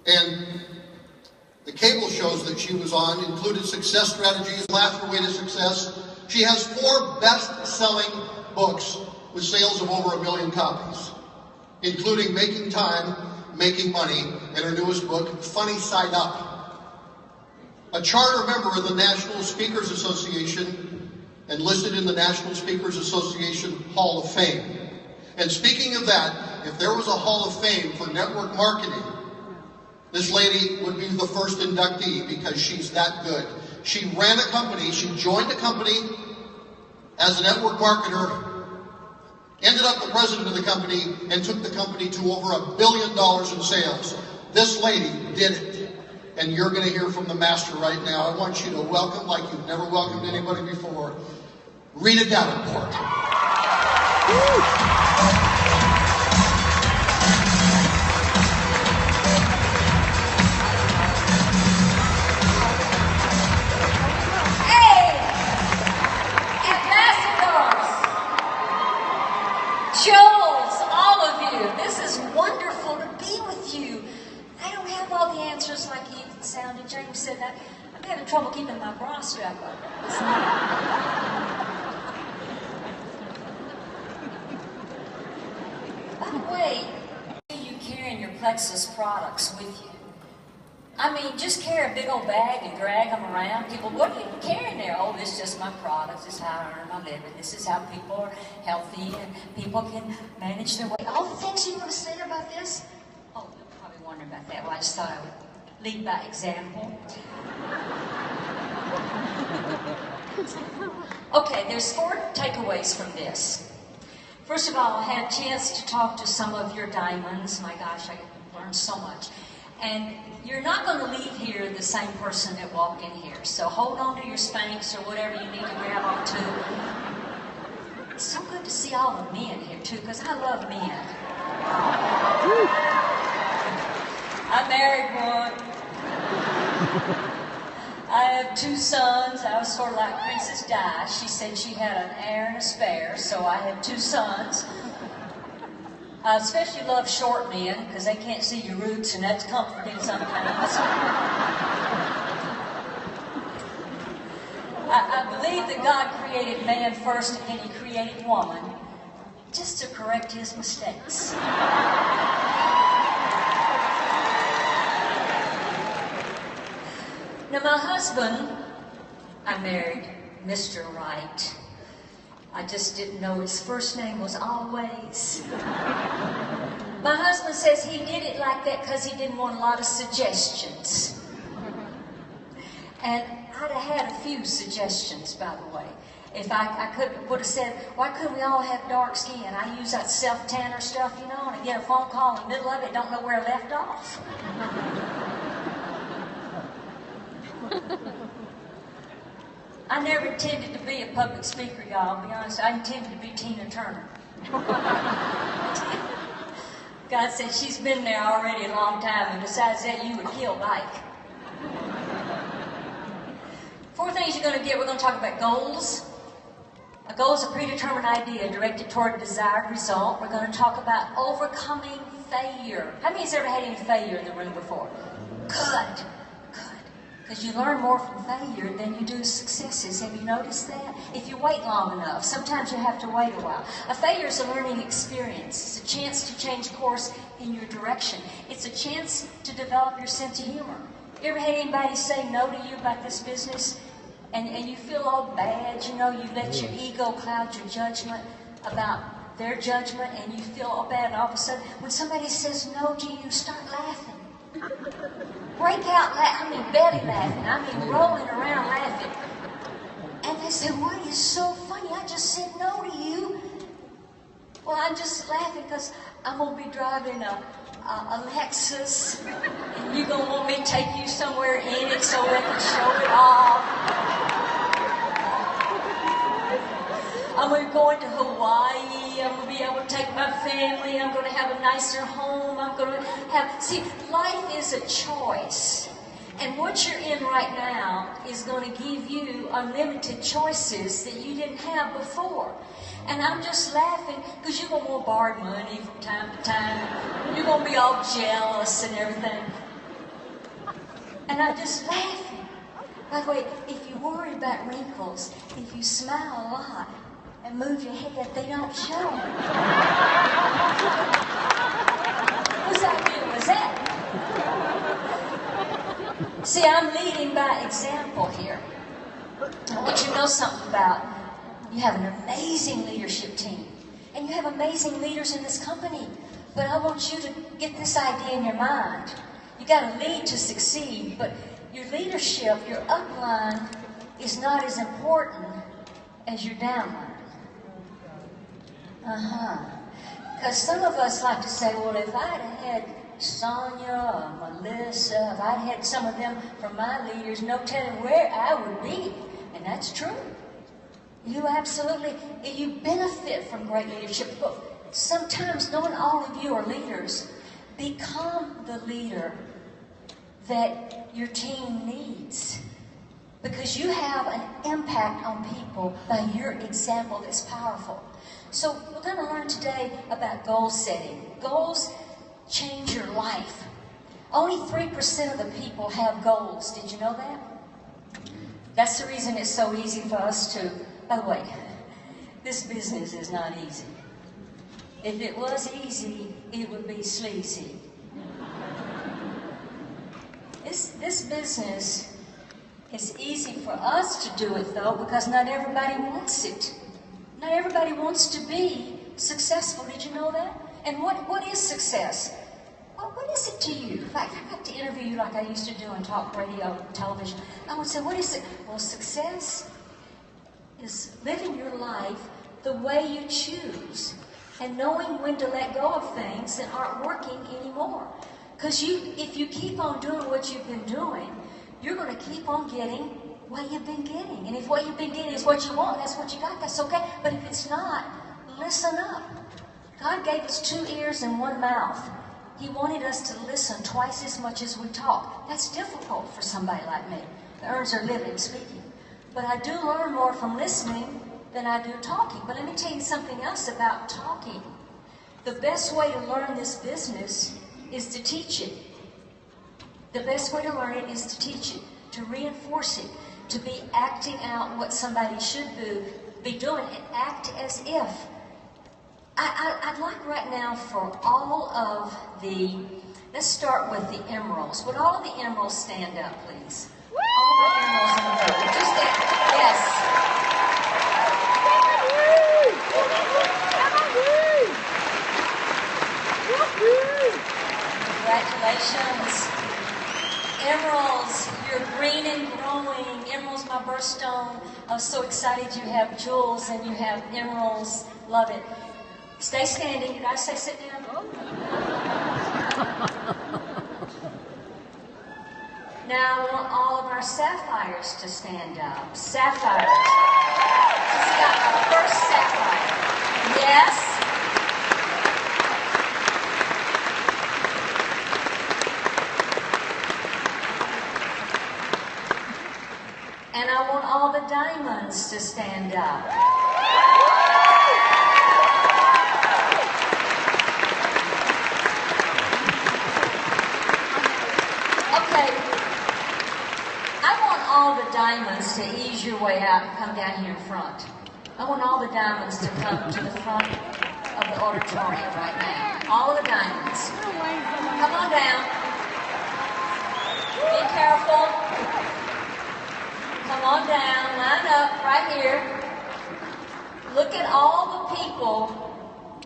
And the cable shows that she was on included Success Strategies, Laugh Your Way to Success. She has 4 best-selling books with sales of over 1 million copies, including Making Time, Making Money, and her newest book, Funny Side Up. A charter member of the National Speakers Association and listed in the National Speakers Association Hall of Fame. And speaking of that, if there was a Hall of Fame for network marketing, this lady would be the first inductee because she's that good. She ran a company, she joined a company as a network marketer, ended up the president of the company, and took the company to over $1 billion in sales. This lady did it. And you're going to hear from the master right now. I want you to welcome, like you've never welcomed anybody before, Rita Davenport. Joes, all of you, this is wonderful to be with you. I don't have all the answers like Ethan sounded. James said that. I'm having trouble keeping my bra strap up. By the way, you carrying your Plexus products with you? I mean, just carry a big old bag and drag them around. People, what are you carrying there? Oh, this is just my products. This is how I earn my living. This is how people are healthy and people can manage their weight. All the things you want to say about this? Oh, you're probably wondering about that. Well, I just thought I would lead by example. Okay, there's 4 takeaways from this. First of all, I had a chance to talk to some of your diamonds. My gosh, I learned so much. And you're not going to leave here the same person that walked in here. So hold on to your Spanx or whatever you need to grab onto. It's so good to see all the men here too, because I love men. I married one. I have 2 sons. I was sort of like Princess Di. She said she had an heir and a spare, so I have 2 sons. I especially love short men because they can't see your roots, and that's comforting sometimes. I believe that God created man first and then he created woman just to correct his mistakes. Now, my husband, I married Mr. Right. I just didn't know his first name was Always. My husband says he did it like that because he didn't want a lot of suggestions. And I'd have had a few suggestions, by the way. If I would have said, why couldn't we all have dark skin? I use that self-tanner stuff, you know, and I get a phone call in the middle of it, don't know where I left off. I never intended to be a public speaker, y'all. I'll be honest. I intended to be Tina Turner. God said she's been there already a long time, and besides that, you would kill Mike. 4 things you're going to get. We're going to talk about goals. A goal is a predetermined idea directed toward a desired result. We're going to talk about overcoming failure. How many has ever had any failure in the room before? Good. Because you learn more from failure than you do successes. Have you noticed that? If you wait long enough, sometimes you have to wait a while. A failure is a learning experience. It's a chance to change course in your direction. It's a chance to develop your sense of humor. You ever had anybody say no to you about this business? And you feel all bad, you know, you let your ego cloud your judgment about their judgment, and you feel all bad, and all of a sudden, when somebody says no to you, start laughing. Break out laughing, I mean belly laughing, I mean rolling around laughing. And they say, why are you so funny? I just said no to you. Well, I'm just laughing because I'm going to be driving a Lexus, and you're going to want me to take you somewhere in it so they can show it off. I'm going to be going to Hawaii. I'm going to be able to take my family. I'm going to have a nicer home. I'm going to have... See, life is a choice. And what you're in right now is going to give you unlimited choices that you didn't have before. And I'm just laughing because you're going to want borrowed money from time to time. You're going to be all jealous and everything. And I'm just laughing. By the way, if you worry about wrinkles, if you smile a lot and move your head, they don't show. Whose idea was that? See, I'm leading by example here. I want you to know something about you have an amazing leadership team. And you have amazing leaders in this company. But I want you to get this idea in your mind. You got to lead to succeed, but your leadership, your upline, is not as important as your downline. Because some of us like to say, well, if I'd had Sonia or Melissa, if I'd had some of them from my leaders, no telling where I would be. And that's true. You absolutely, you benefit from great leadership. But sometimes, knowing all of you are leaders, become the leader that your team needs. Because you have an impact on people by your example that's powerful. So we're going to learn today about goal setting. Goals change your life. Only 3% of the people have goals. Did you know that? That's the reason it's so easy for us to... By the way, this business is not easy. If it was easy, it would be sleazy. This business is easy for us to do it, though, because not everybody wants it. Not everybody wants to be successful. Did you know that? And what is success? Well, what is it to you? Like, I got to interview you like I used to do on talk radio, television. I would say, what is it? Well, success is living your life the way you choose and knowing when to let go of things that aren't working anymore. Because if you keep on doing what you've been doing, you're going to keep on getting what you've been getting. And if what you've been getting is what you want, that's what you got, that's okay. But if it's not, listen up. God gave us 2 ears and 1 mouth. He wanted us to listen twice as much as we talk. That's difficult for somebody like me that earns their living speaking. But I do learn more from listening than I do talking. But let me tell you something else about talking. The best way to learn this business is to teach it. The best way to learn it is to teach it, to reinforce it, to be acting out what somebody should be doing, and act as if. I'd like right now for all of the, let's start with the emeralds. Would all of the emeralds stand up, please? All the emeralds in the room. Just stand. Yes. Congratulations. Emeralds, you're green and growing. Emeralds, my birthstone. I was so excited you have jewels and you have emeralds. Love it. Stay standing. Did I say sit down? Now I want all of our sapphires to stand up. Sapphires. Just got our first sapphire. Yes. And I want all the diamonds to stand up. Okay. I want all the diamonds to ease your way out and come down here in front. I want all the diamonds to come to the front of the auditorium right now. All of the diamonds. Come on down. Be careful. Come on down, line up right here. Look at all the people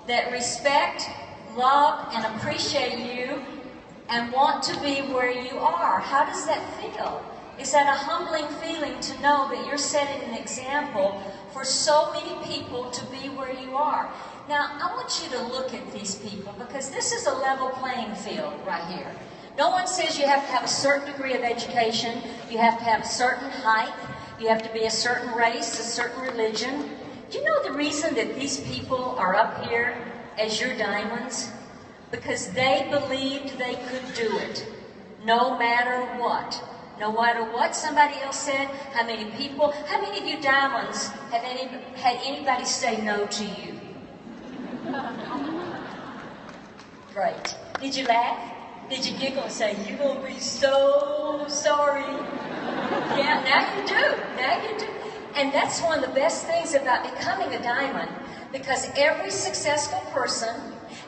that respect, love, and appreciate you and want to be where you are. How does that feel? Is that a humbling feeling to know that you're setting an example for so many people to be where you are? Now, I want you to look at these people because this is a level playing field right here. No one says you have to have a certain degree of education, you have to have a certain height, you have to be a certain race, a certain religion. Do you know the reason that these people are up here as your diamonds? Because they believed they could do it, no matter what. No matter what somebody else said, how many of you diamonds have had anybody say no to you? Great. Did you laugh? Did you giggle and say, "You're going to be so sorry"? Yeah, now you do. Now you do. And that's one of the best things about becoming a diamond, because every successful person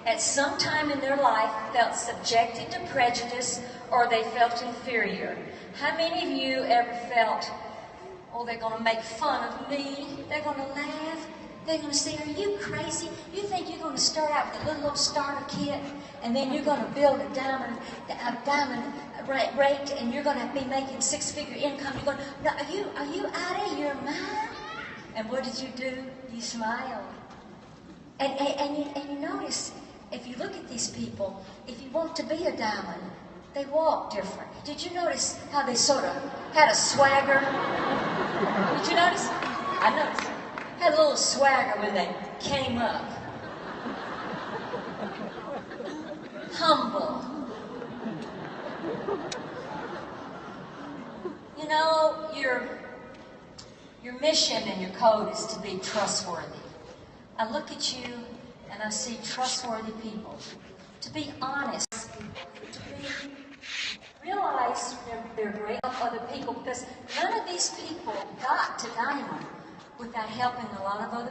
at some time in their life felt subjected to prejudice or they felt inferior. How many of you ever felt, oh, they're going to make fun of me, they're going to laugh, they're going to say, are you crazy? You think you're going to start out with a little starter kit and then you're going to build a diamond rate and you're going to be making six-figure income? You're going, no, are you out of your mind? And what did you do? You smiled. And you notice, if you look at these people, if you want to be a diamond, they walk different. Did you notice how they sort of had a swagger? Did you notice? I noticed. Had a little swagger when they came up. Humble. You know, your mission and your code is to be trustworthy. I look at you and I see trustworthy people. To be honest, to realize they're great of other people, because none of these people got to diamond without helping a lot of other